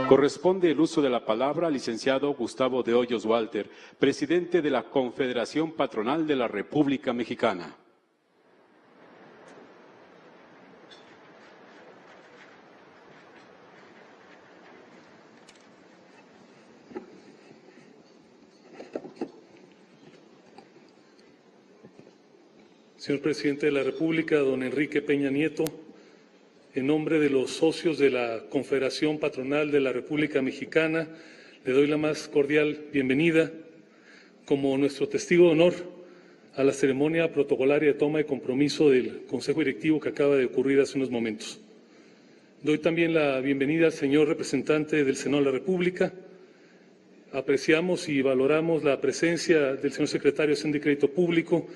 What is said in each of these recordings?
Corresponde el uso de la palabra al licenciado Gustavo de Hoyos Walter, presidente de la Confederación Patronal de la República Mexicana. Señor presidente de la República, don Enrique Peña Nieto, en nombre de los socios de la Confederación Patronal de la República Mexicana, le doy la más cordial bienvenida como nuestro testigo de honor a la ceremonia protocolaria de toma de compromiso del Consejo Directivo que acaba de ocurrir hace unos momentos. Doy también la bienvenida al señor representante del Senado de la República. Apreciamos y valoramos la presencia del señor secretario de Hacienda y Crédito Público,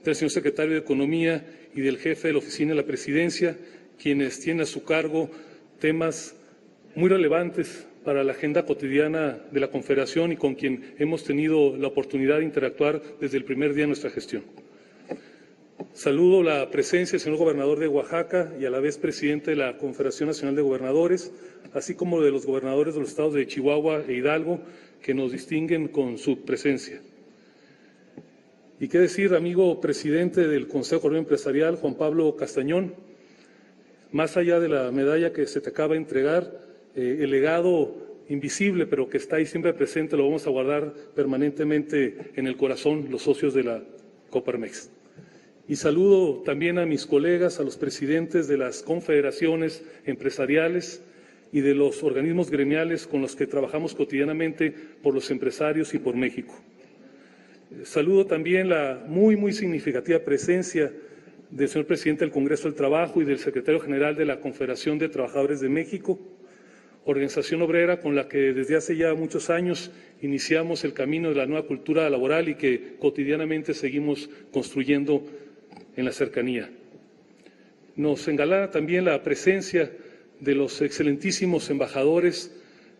del señor secretario de Economía y del jefe de la Oficina de la Presidencia, quienes tienen a su cargo temas muy relevantes para la agenda cotidiana de la Confederación y con quien hemos tenido la oportunidad de interactuar desde el primer día de nuestra gestión. Saludo la presencia del señor gobernador de Oaxaca y a la vez presidente de la Confederación Nacional de Gobernadores, así como de los gobernadores de los estados de Chihuahua e Hidalgo, que nos distinguen con su presencia. Y qué decir, amigo presidente del Consejo Coordinador Empresarial, Juan Pablo Castañón, más allá de la medalla que se te acaba de entregar, el legado invisible, pero que está ahí siempre presente, lo vamos a guardar permanentemente en el corazón, los socios de la Coparmex. Y saludo también a mis colegas, a los presidentes de las confederaciones empresariales y de los organismos gremiales con los que trabajamos cotidianamente por los empresarios y por México. Saludo también la muy significativa presencia del señor presidente del Congreso del Trabajo y del secretario general de la Confederación de Trabajadores de México, organización obrera con la que desde hace ya muchos años iniciamos el camino de la nueva cultura laboral y que cotidianamente seguimos construyendo en la cercanía. Nos engalana también la presencia de los excelentísimos embajadores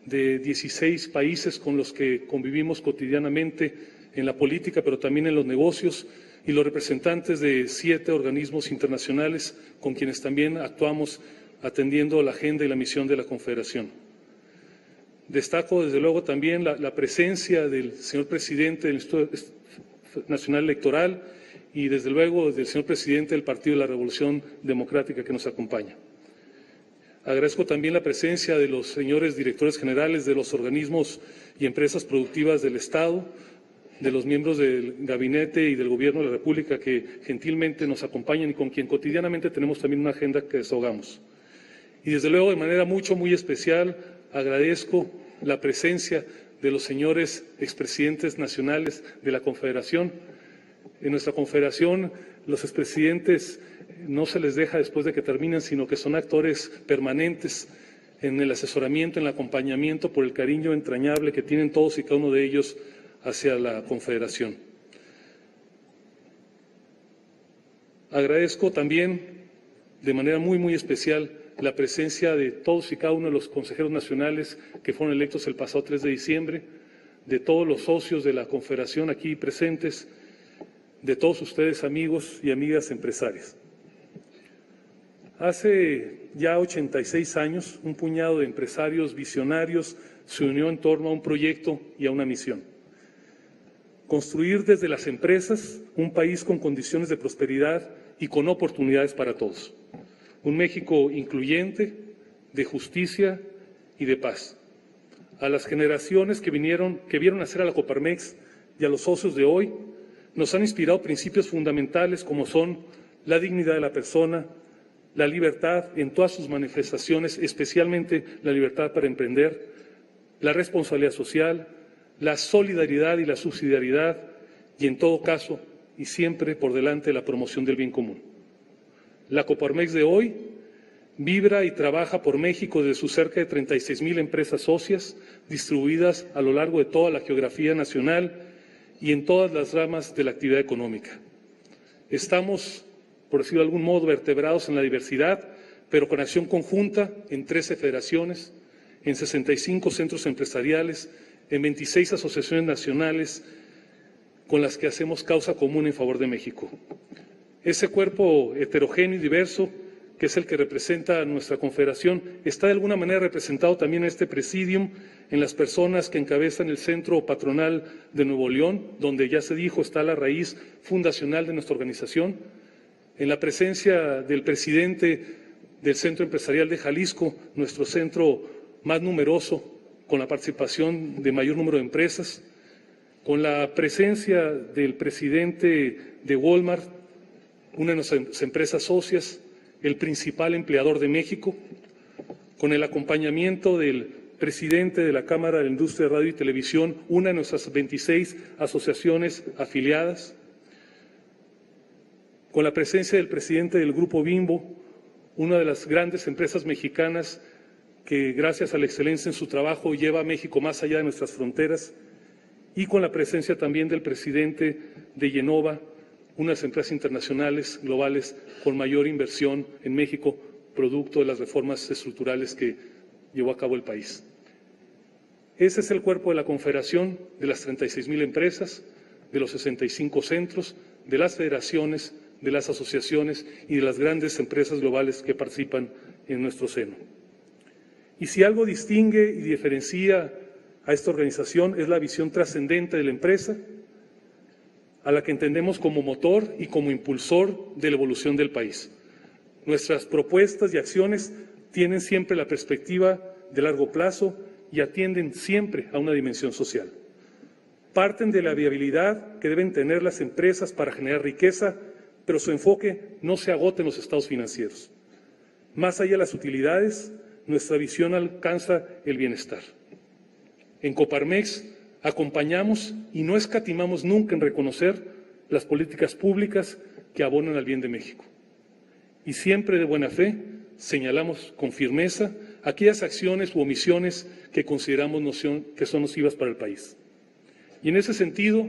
de 16 países con los que convivimos cotidianamente en la política, pero también en los negocios, y los representantes de 7 organismos internacionales con quienes también actuamos atendiendo la agenda y la misión de la Confederación. Destaco desde luego también la presencia del señor presidente del Instituto Nacional Electoral y desde luego del señor presidente del Partido de la Revolución Democrática que nos acompaña. Agradezco también la presencia de los señores directores generales de los organismos y empresas productivas del Estado, de los miembros del Gabinete y del Gobierno de la República que gentilmente nos acompañan y con quien cotidianamente tenemos también una agenda que desahogamos. Y desde luego de manera muy especial agradezco la presencia de los señores expresidentes nacionales de la Confederación. En nuestra Confederación los expresidentes no se les deja después de que terminan, sino que son actores permanentes en el asesoramiento, en el acompañamiento por el cariño entrañable que tienen todos y cada uno de ellos hacia la Confederación. Agradezco también de manera muy especial la presencia de todos y cada uno de los consejeros nacionales que fueron electos el pasado 3 de diciembre, de todos los socios de la Confederación aquí presentes, de todos ustedes amigos y amigas empresarias. Hace ya 86 años, un puñado de empresarios visionarios se unió en torno a un proyecto y a una misión. Construir desde las empresas un país con condiciones de prosperidad y con oportunidades para todos. Un México incluyente, de justicia y de paz. A las generaciones que vieron nacer a la Coparmex y a los socios de hoy, nos han inspirado principios fundamentales como son la dignidad de la persona, la libertad en todas sus manifestaciones, especialmente la libertad para emprender, la responsabilidad social, la solidaridad y la subsidiariedad y en todo caso y siempre por delante la promoción del bien común. La Coparmex de hoy vibra y trabaja por México desde sus cerca de 36,000 empresas socias distribuidas a lo largo de toda la geografía nacional y en todas las ramas de la actividad económica. Estamos, por decirlo de algún modo, vertebrados en la diversidad, pero con acción conjunta en 13 federaciones, en 65 centros empresariales, en 26 asociaciones nacionales con las que hacemos causa común en favor de México. Ese cuerpo heterogéneo y diverso que es el que representa a nuestra confederación, está de alguna manera representado también en este presidium, en las personas que encabezan el Centro Patronal de Nuevo León, donde ya se dijo está la raíz fundacional de nuestra organización, en la presencia del presidente del Centro Empresarial de Jalisco, nuestro centro más numeroso, con la participación de mayor número de empresas, con la presencia del presidente de Walmart, una de nuestras empresas socias, el principal empleador de México, con el acompañamiento del presidente de la Cámara de la Industria de Radio y Televisión, una de nuestras 26 asociaciones afiliadas, con la presencia del presidente del Grupo Bimbo, una de las grandes empresas mexicanas que gracias a la excelencia en su trabajo lleva a México más allá de nuestras fronteras, y con la presencia también del presidente de Yenova, una de las empresas internacionales globales con mayor inversión en México, producto de las reformas estructurales que llevó a cabo el país. Ese es el cuerpo de la Confederación, de las 36,000 empresas, de los 65 centros, de las federaciones, de las asociaciones y de las grandes empresas globales que participan en nuestro seno. Y si algo distingue y diferencia a esta organización es la visión trascendente de la empresa, a la que entendemos como motor y como impulsor de la evolución del país. Nuestras propuestas y acciones tienen siempre la perspectiva de largo plazo y atienden siempre a una dimensión social. Parten de la viabilidad que deben tener las empresas para generar riqueza, pero su enfoque no se agota en los estados financieros. Más allá de las utilidades, nuestra visión alcanza el bienestar. En Coparmex acompañamos y no escatimamos nunca en reconocer las políticas públicas que abonan al bien de México. Y siempre de buena fe señalamos con firmeza aquellas acciones u omisiones que consideramos que son nocivas para el país. Y en ese sentido,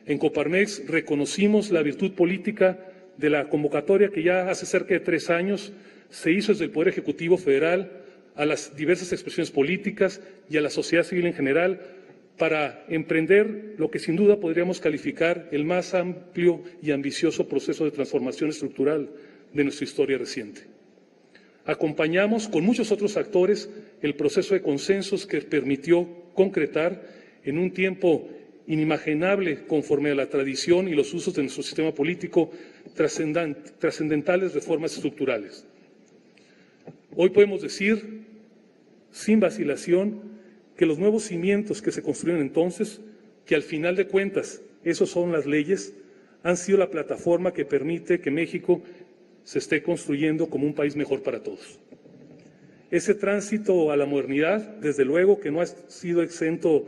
en Coparmex reconocimos la virtud política de la convocatoria que ya hace cerca de 3 años se hizo desde el Poder Ejecutivo Federal a las diversas expresiones políticas y a la sociedad civil en general para emprender lo que sin duda podríamos calificar el más amplio y ambicioso proceso de transformación estructural de nuestra historia reciente. Acompañamos con muchos otros actores el proceso de consensos que permitió concretar en un tiempo inimaginable conforme a la tradición y los usos de nuestro sistema político trascendentales reformas estructurales. Hoy podemos decir, sin vacilación, que los nuevos cimientos que se construyeron entonces, que al final de cuentas esos son las leyes, han sido la plataforma que permite que México se esté construyendo como un país mejor para todos. Ese tránsito a la modernidad, desde luego que no ha sido exento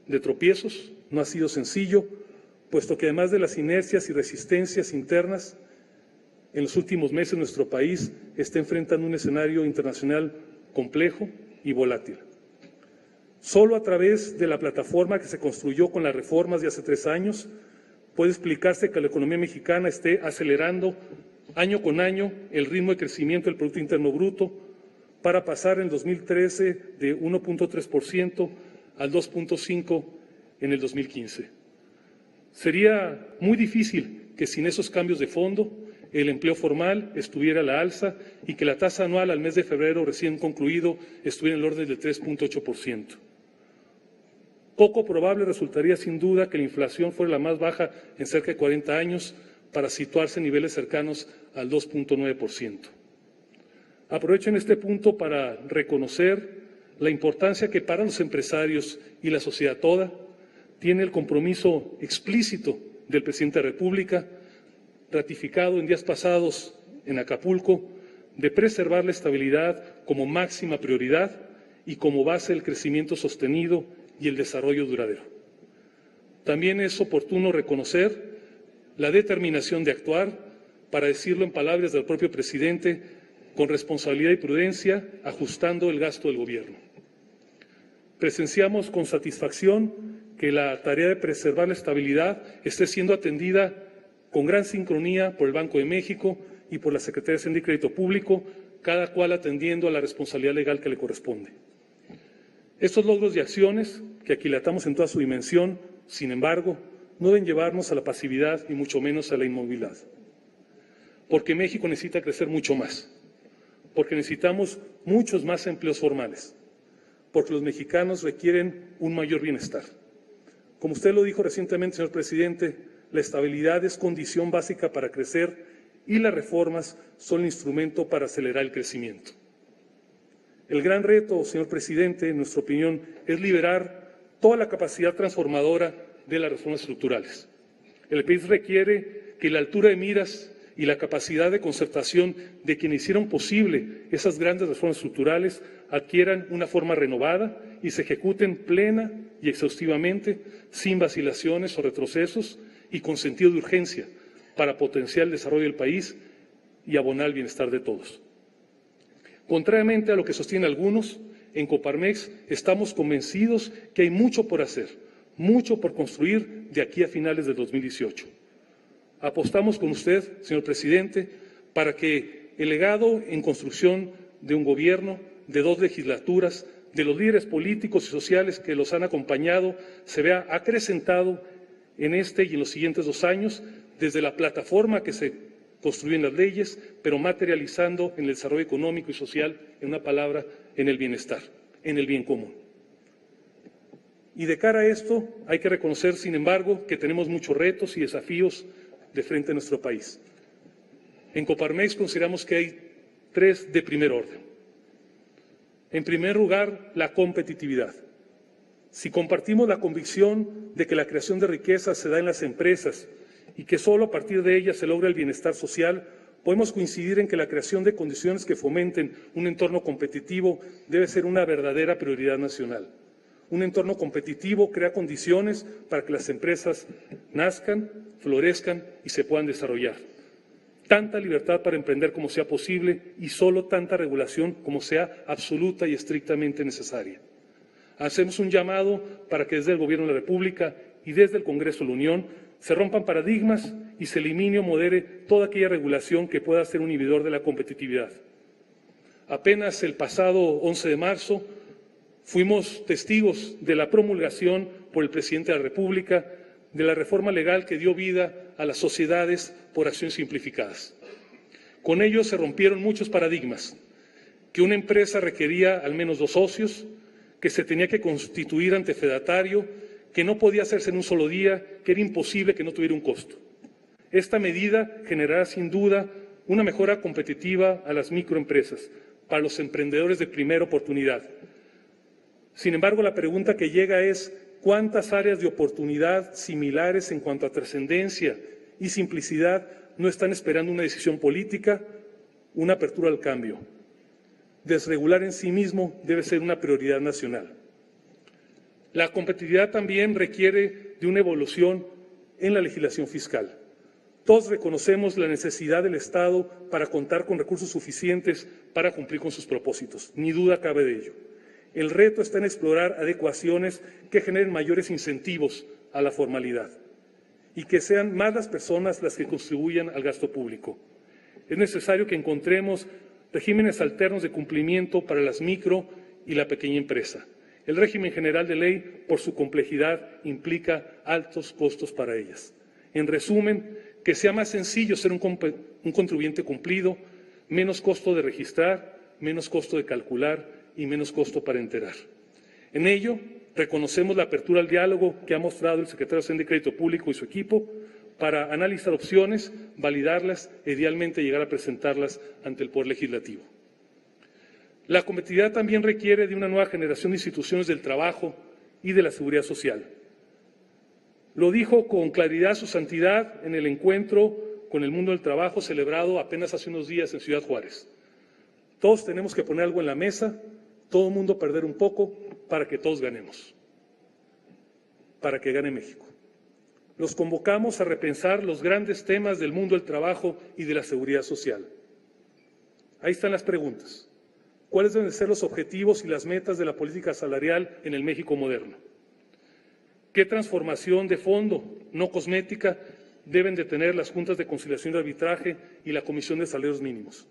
de tropiezos, no ha sido sencillo, puesto que además de las inercias y resistencias internas, en los últimos meses nuestro país está enfrentando un escenario internacional complejo y volátil. Solo a través de la plataforma que se construyó con las reformas de hace 3 años puede explicarse que la economía mexicana esté acelerando año con año el ritmo de crecimiento del Producto Interno Bruto para pasar en 2013 de 1.3% al 2.5% en el 2015. Sería muy difícil que sin esos cambios de fondo el empleo formal estuviera a la alza y que la tasa anual al mes de febrero recién concluido estuviera en el orden del 3.8%. Poco probable resultaría sin duda que la inflación fuera la más baja en cerca de 40 años para situarse en niveles cercanos al 2.9%. Aprovecho en este punto para reconocer la importancia que para los empresarios y la sociedad toda tiene el compromiso explícito del presidente de la República, ratificado en días pasados en Acapulco, de preservar la estabilidad como máxima prioridad y como base del crecimiento sostenido y el desarrollo duradero. También es oportuno reconocer la determinación de actuar, para decirlo en palabras del propio presidente, con responsabilidad y prudencia, ajustando el gasto del gobierno. Presenciamos con satisfacción que la tarea de preservar la estabilidad esté siendo atendida con gran sincronía por el Banco de México y por la Secretaría de Hacienda y Crédito Público, cada cual atendiendo a la responsabilidad legal que le corresponde. Estos logros y acciones, que aquilatamos en toda su dimensión, sin embargo, no deben llevarnos a la pasividad y mucho menos a la inmovilidad, porque México necesita crecer mucho más. porque necesitamos muchos más empleos formales, porque los mexicanos requieren un mayor bienestar. Como usted lo dijo recientemente, señor presidente, la estabilidad es condición básica para crecer y las reformas son el instrumento para acelerar el crecimiento. El gran reto, señor presidente, en nuestra opinión, es liberar toda la capacidad transformadora de las reformas estructurales. El país requiere que la altura de miras y la capacidad de concertación de quienes hicieron posible esas grandes reformas estructurales adquieran una forma renovada y se ejecuten plena y exhaustivamente, sin vacilaciones o retrocesos y con sentido de urgencia para potenciar el desarrollo del país y abonar el bienestar de todos. Contrariamente a lo que sostienen algunos, en Coparmex estamos convencidos que hay mucho por hacer, mucho por construir de aquí a finales del 2018. Apostamos con usted, señor presidente, para que el legado en construcción de un gobierno, de 2 legislaturas, de los líderes políticos y sociales que los han acompañado, se vea acrecentado en este y en los siguientes 2 años, desde la plataforma que se construyó en las leyes, pero materializando en el desarrollo económico y social, en una palabra, en el bienestar, en el bien común. Y de cara a esto, hay que reconocer, sin embargo, que tenemos muchos retos y desafíos de frente a nuestro país. En Coparmex consideramos que hay 3 de primer orden. En primer lugar, la competitividad. Si compartimos la convicción de que la creación de riqueza se da en las empresas y que solo a partir de ellas se logra el bienestar social, podemos coincidir en que la creación de condiciones que fomenten un entorno competitivo debe ser una verdadera prioridad nacional. Un entorno competitivo crea condiciones para que las empresas nazcan, florezcan y se puedan desarrollar. Tanta libertad para emprender como sea posible y solo tanta regulación como sea absoluta y estrictamente necesaria. Hacemos un llamado para que desde el Gobierno de la República y desde el Congreso de la Unión se rompan paradigmas y se elimine o modere toda aquella regulación que pueda ser un inhibidor de la competitividad. Apenas el pasado 11 de marzo fuimos testigos de la promulgación por el presidente de la República de la reforma legal que dio vida a las sociedades por acciones simplificadas. Con ello se rompieron muchos paradigmas, que una empresa requería al menos 2 socios, que se tenía que constituir ante fedatario, que no podía hacerse en un solo día, que era imposible que no tuviera un costo. Esta medida generará sin duda una mejora competitiva a las microempresas, para los emprendedores de primera oportunidad. Sin embargo, la pregunta que llega es ¿cuántas áreas de oportunidad similares en cuanto a trascendencia y simplicidad no están esperando una decisión política, una apertura al cambio? Desregular en sí mismo debe ser una prioridad nacional. La competitividad también requiere de una evolución en la legislación fiscal. Todos reconocemos la necesidad del Estado para contar con recursos suficientes para cumplir con sus propósitos, ni duda cabe de ello. El reto está en explorar adecuaciones que generen mayores incentivos a la formalidad y que sean más las personas las que contribuyan al gasto público. Es necesario que encontremos regímenes alternos de cumplimiento para las micro y la pequeña empresa. El régimen general de ley, por su complejidad, implica altos costos para ellas. En resumen, que sea más sencillo ser un contribuyente cumplido, menos costo de registrar, menos costo de calcular y menos costo para enterar. En ello, reconocemos la apertura al diálogo que ha mostrado el secretario de Hacienda y Crédito Público y su equipo para analizar opciones, validarlas e idealmente llegar a presentarlas ante el Poder Legislativo. La competitividad también requiere de una nueva generación de instituciones del trabajo y de la seguridad social. Lo dijo con claridad su santidad en el encuentro con el mundo del trabajo celebrado apenas hace unos días en Ciudad Juárez. Todos tenemos que poner algo en la mesa, todo el mundo perder un poco para que todos ganemos, para que gane México. Los convocamos a repensar los grandes temas del mundo del trabajo y de la seguridad social. Ahí están las preguntas. ¿Cuáles deben ser los objetivos y las metas de la política salarial en el México moderno? ¿Qué transformación de fondo, no cosmética, deben de tener las juntas de conciliación y arbitraje y la Comisión de Salarios Mínimos?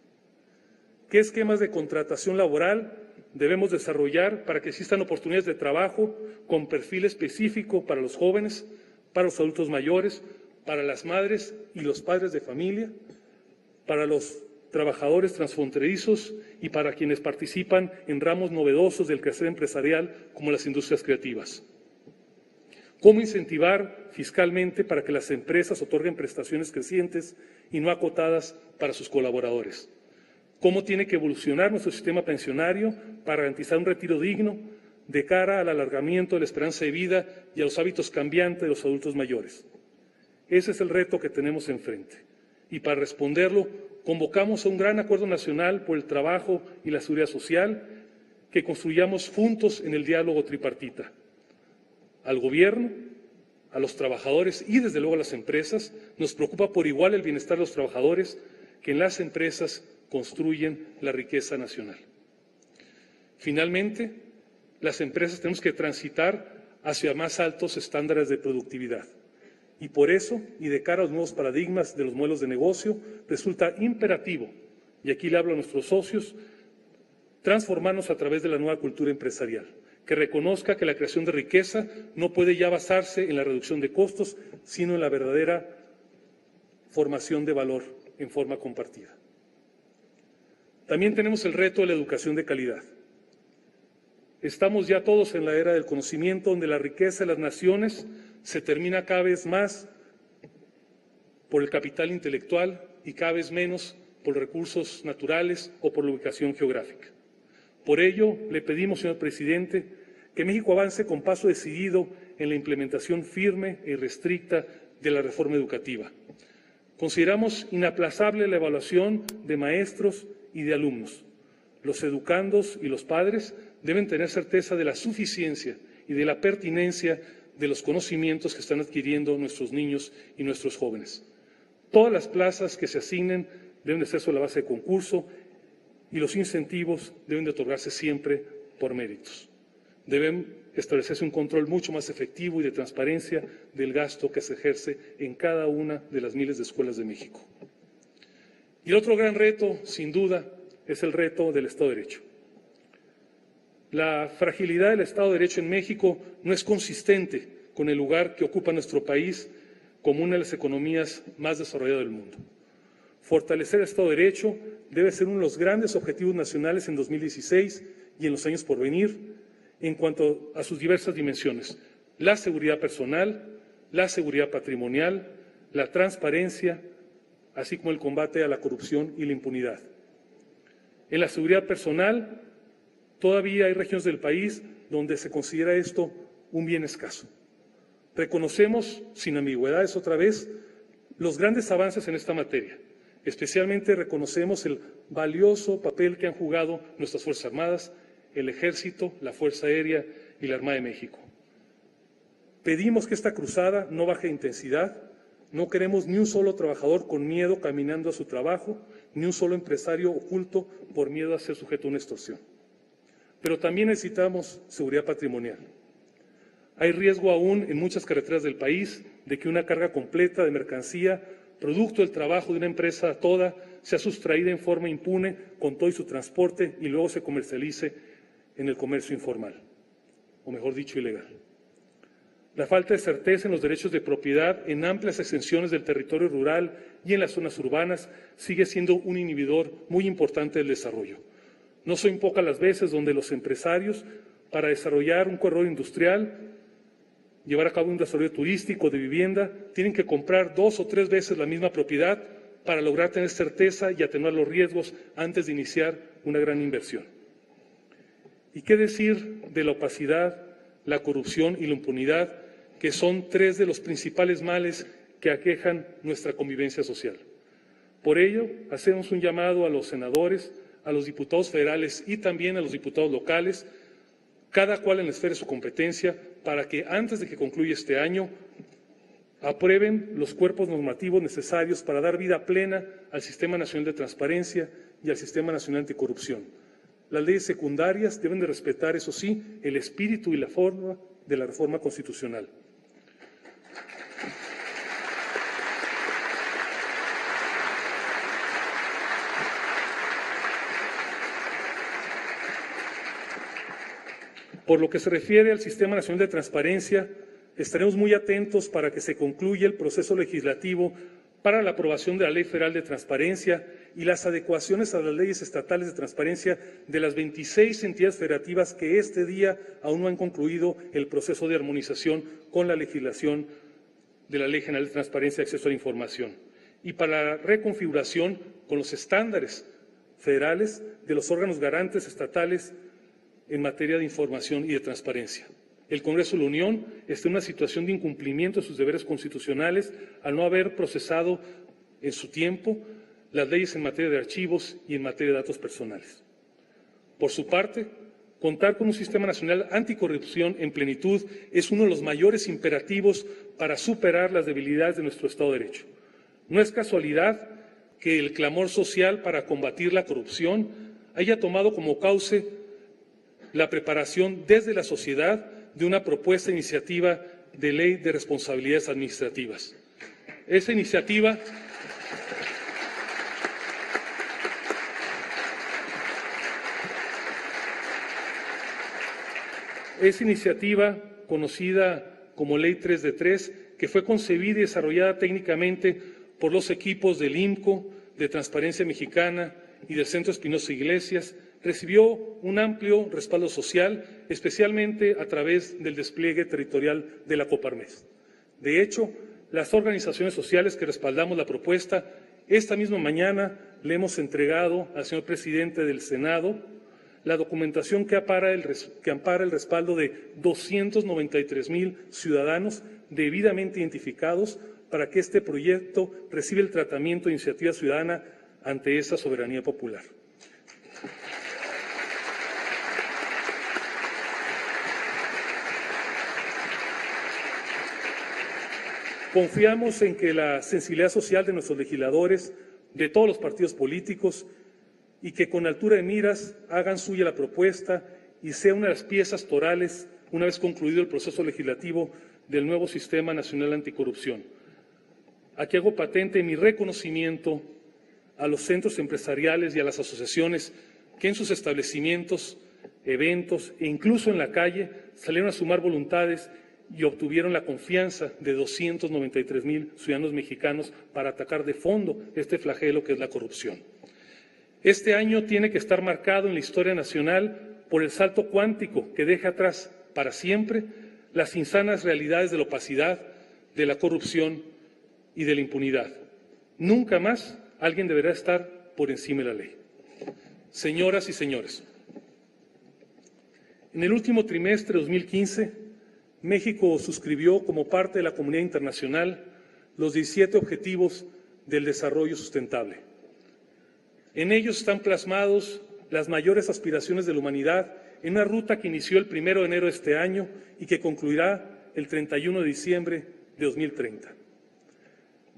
¿Qué esquemas de contratación laboral debemos desarrollar para que existan oportunidades de trabajo con perfil específico para los jóvenes, para los adultos mayores, para las madres y los padres de familia, para los trabajadores transfronterizos y para quienes participan en ramos novedosos del quehacer empresarial como las industrias creativas. ¿Cómo incentivar fiscalmente para que las empresas otorguen prestaciones crecientes y no acotadas para sus colaboradores? ¿Cómo tiene que evolucionar nuestro sistema pensionario para garantizar un retiro digno de cara al alargamiento de la esperanza de vida y a los hábitos cambiantes de los adultos mayores? Ese es el reto que tenemos enfrente. Y para responderlo, convocamos a un gran acuerdo nacional por el trabajo y la seguridad social que construyamos juntos en el diálogo tripartita. Al gobierno, a los trabajadores y desde luego a las empresas, nos preocupa por igual el bienestar de los trabajadores que en las empresas construyen la riqueza nacional. Finalmente, las empresas tenemos que transitar hacia más altos estándares de productividad. Y por eso, y de cara a los nuevos paradigmas de los modelos de negocio, resulta imperativo, y aquí le hablo a nuestros socios, transformarnos a través de la nueva cultura empresarial, que reconozca que la creación de riqueza no puede ya basarse en la reducción de costos, sino en la verdadera formación de valor en forma compartida. También tenemos el reto de la educación de calidad. Estamos ya todos en la era del conocimiento, donde la riqueza de las naciones se termina cada vez más por el capital intelectual y cada vez menos por recursos naturales o por la ubicación geográfica. Por ello, le pedimos, señor presidente, que México avance con paso decidido en la implementación firme y restricta de la reforma educativa. Consideramos inaplazable la evaluación de maestros y de alumnos. Los educandos y los padres deben tener certeza de la suficiencia y de la pertinencia de los conocimientos que están adquiriendo nuestros niños y nuestros jóvenes. Todas las plazas que se asignen deben de ser sobre la base de concurso y los incentivos deben de otorgarse siempre por méritos. Deben establecerse un control mucho más efectivo y de transparencia del gasto que se ejerce en cada una de las miles de escuelas de México. Y el otro gran reto, sin duda, es el reto del Estado de Derecho. La fragilidad del Estado de Derecho en México no es consistente con el lugar que ocupa nuestro país como una de las economías más desarrolladas del mundo. Fortalecer el Estado de Derecho debe ser uno de los grandes objetivos nacionales en 2016 y en los años por venir en cuanto a sus diversas dimensiones: la seguridad personal, la seguridad patrimonial, la transparencia, así como el combate a la corrupción y la impunidad. En la seguridad personal, todavía hay regiones del país donde se considera esto un bien escaso. Reconocemos, sin ambigüedades otra vez, los grandes avances en esta materia. Especialmente reconocemos el valioso papel que han jugado nuestras Fuerzas Armadas, el Ejército, la Fuerza Aérea y la Armada de México. Pedimos que esta cruzada no baje de intensidad. No queremos ni un solo trabajador con miedo caminando a su trabajo, ni un solo empresario oculto por miedo a ser sujeto a una extorsión. Pero también necesitamos seguridad patrimonial. Hay riesgo aún en muchas carreteras del país de que una carga completa de mercancía, producto del trabajo de una empresa toda, sea sustraída en forma impune con todo y su transporte y luego se comercialice en el comercio informal, o mejor dicho, ilegal. La falta de certeza en los derechos de propiedad en amplias extensiones del territorio rural y en las zonas urbanas sigue siendo un inhibidor muy importante del desarrollo. No son pocas las veces donde los empresarios, para desarrollar un corredor industrial, llevar a cabo un desarrollo turístico de vivienda, tienen que comprar 2 o 3 veces la misma propiedad para lograr tener certeza y atenuar los riesgos antes de iniciar una gran inversión. ¿Y qué decir de la opacidad, la corrupción y la impunidad, que son 3 de los principales males que aquejan nuestra convivencia social? Por ello, hacemos un llamado a los senadores, a los diputados federales y también a los diputados locales, cada cual en la esfera de su competencia, para que antes de que concluya este año aprueben los cuerpos normativos necesarios para dar vida plena al Sistema Nacional de Transparencia y al Sistema Nacional Anticorrupción. Las leyes secundarias deben de respetar, eso sí, el espíritu y la forma de la reforma constitucional. Por lo que se refiere al Sistema Nacional de Transparencia, estaremos muy atentos para que se concluya el proceso legislativo para la aprobación de la Ley Federal de Transparencia y las adecuaciones a las leyes estatales de transparencia de las 26 entidades federativas que este día aún no han concluido el proceso de armonización con la legislación de la Ley General de Transparencia y Acceso a la Información, y para la reconfiguración con los estándares federales de los órganos garantes estatales en materia de información y de transparencia. El Congreso de la Unión está en una situación de incumplimiento de sus deberes constitucionales al no haber procesado en su tiempo las leyes en materia de archivos y en materia de datos personales. Por su parte, contar con un sistema nacional anticorrupción en plenitud es uno de los mayores imperativos para superar las debilidades de nuestro Estado de Derecho. No es casualidad que el clamor social para combatir la corrupción haya tomado como cauce la preparación desde la sociedad de una propuesta de iniciativa de ley de responsabilidades administrativas. Esa iniciativa conocida como Ley 3 de 3, que fue concebida y desarrollada técnicamente por los equipos del IMCO, de Transparencia Mexicana y del Centro Espinosa Iglesias, recibió un amplio respaldo social, especialmente a través del despliegue territorial de la Coparmex. De hecho, las organizaciones sociales que respaldamos la propuesta, esta misma mañana le hemos entregado al señor presidente del Senado la documentación que ampara el respaldo de 293,000 ciudadanos debidamente identificados para que este proyecto reciba el tratamiento de iniciativa ciudadana ante esa soberanía popular. Confiamos en que la sensibilidad social de nuestros legisladores, de todos los partidos políticos, y que con altura de miras hagan suya la propuesta y sea una de las piezas torales, una vez concluido el proceso legislativo del nuevo Sistema Nacional Anticorrupción. Aquí hago patente mi reconocimiento a los centros empresariales y a las asociaciones que en sus establecimientos, eventos e incluso en la calle salieron a sumar voluntades y obtuvieron la confianza de 293,000 ciudadanos mexicanos para atacar de fondo este flagelo que es la corrupción. Este año tiene que estar marcado en la historia nacional por el salto cuántico que deja atrás para siempre las insanas realidades de la opacidad, de la corrupción y de la impunidad. Nunca más alguien deberá estar por encima de la ley. Señoras y señores, en el último trimestre de 2015, México suscribió como parte de la comunidad internacional los 17 Objetivos del Desarrollo Sustentable. En ellos están plasmados las mayores aspiraciones de la humanidad en una ruta que inició el 1 de enero de este año y que concluirá el 31 de diciembre de 2030.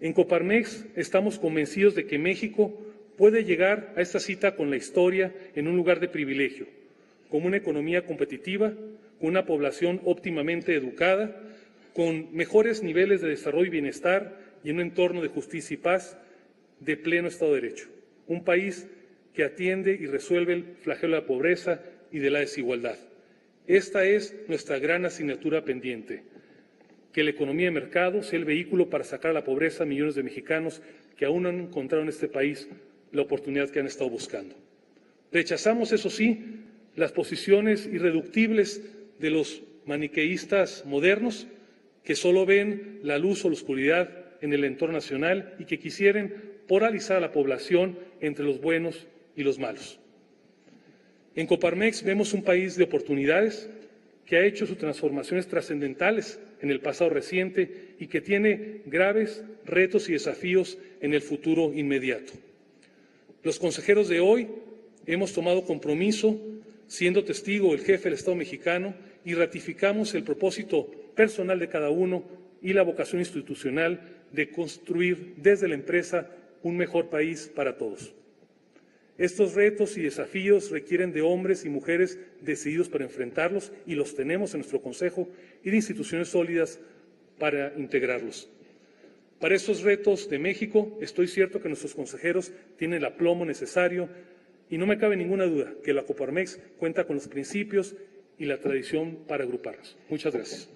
En Coparmex estamos convencidos de que México puede llegar a esta cita con la historia en un lugar de privilegio, como una economía competitiva, con una población óptimamente educada, con mejores niveles de desarrollo y bienestar y en un entorno de justicia y paz de pleno Estado de Derecho. Un país que atiende y resuelve el flagelo de la pobreza y de la desigualdad. Esta es nuestra gran asignatura pendiente, que la economía de mercado sea el vehículo para sacar a la pobreza a millones de mexicanos que aún no han encontrado en este país la oportunidad que han estado buscando. Rechazamos, eso sí, las posiciones irreductibles de los maniqueístas modernos que solo ven la luz o la oscuridad en el entorno nacional y que quisieran polarizar a la población entre los buenos y los malos. En Coparmex vemos un país de oportunidades que ha hecho sus transformaciones trascendentales en el pasado reciente y que tiene graves retos y desafíos en el futuro inmediato. Los consejeros de hoy hemos tomado compromiso, siendo testigo el jefe del Estado mexicano, y ratificamos el propósito personal de cada uno y la vocación institucional de construir desde la empresa un mejor país para todos. Estos retos y desafíos requieren de hombres y mujeres decididos para enfrentarlos, y los tenemos en nuestro Consejo, y de instituciones sólidas para integrarlos. Para estos retos de México, estoy cierto que nuestros consejeros tienen el aplomo necesario y no me cabe ninguna duda que la Coparmex cuenta con los principios y la tradición para agruparlos. Muchas gracias.